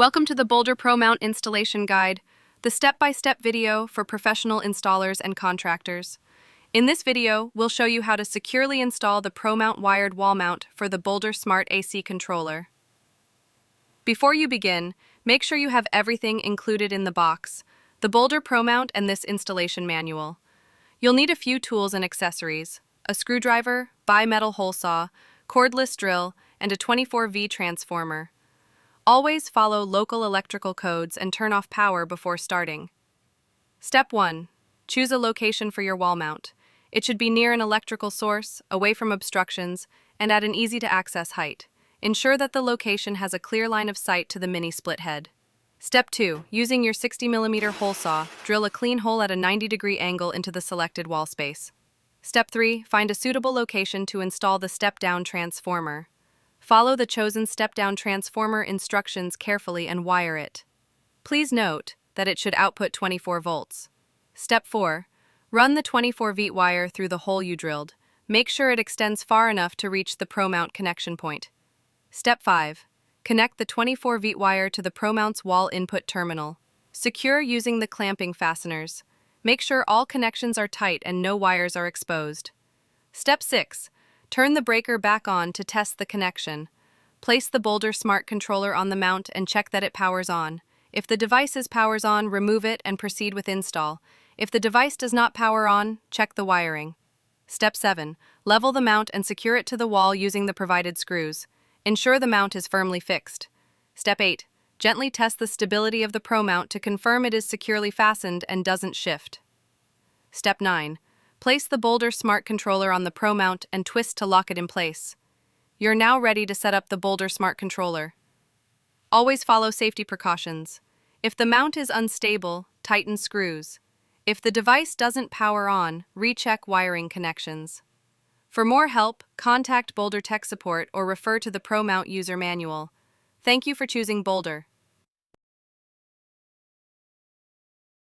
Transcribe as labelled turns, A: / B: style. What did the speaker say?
A: Welcome to the Boldr ProMount installation guide, the step-by-step video for professional installers and contractors. In this video, we'll show you how to securely install the ProMount wired wall mount for the Boldr Smart AC controller. Before you begin, make sure you have everything included in the box, the Boldr ProMount and this installation manual. You'll need a few tools and accessories: a screwdriver, bimetal hole saw, cordless drill, and a 24V transformer. Always follow local electrical codes and turn off power before starting. Step 1. Choose a location for your wall mount. It should be near an electrical source, away from obstructions, and at an easy-to-access height. Ensure that the location has a clear line of sight to the mini split head. Step 2. Using your 60mm hole saw, drill a clean hole at a 90-degree angle into the selected wall space. Step 3. Find a suitable location to install the step-down transformer. Follow the chosen step-down transformer instructions carefully and wire it. Please note that it should output 24 volts. Step 4. Run the 24V wire through the hole you drilled. Make sure it extends far enough to reach the ProMount connection point. Step 5. Connect the 24V wire to the ProMount's wall input terminal. Secure using the clamping fasteners. Make sure all connections are tight and no wires are exposed. Step 6. Turn the breaker back on to test the connection. Place the Boldr Smart Controller on the mount and check that it powers on. If the device powers on, remove it and proceed with install. If the device does not power on, check the wiring. Step 7. Level the mount and secure it to the wall using the provided screws. Ensure the mount is firmly fixed. Step 8. Gently test the stability of the ProMount to confirm it is securely fastened and doesn't shift. Step 9. Place the Boldr Smart Controller on the ProMount and twist to lock it in place. You're now ready to set up the Boldr Smart Controller. Always follow safety precautions. If the mount is unstable, tighten screws. If the device doesn't power on, recheck wiring connections. For more help, contact Boldr Tech support or refer to the ProMount user manual. Thank you for choosing Boldr.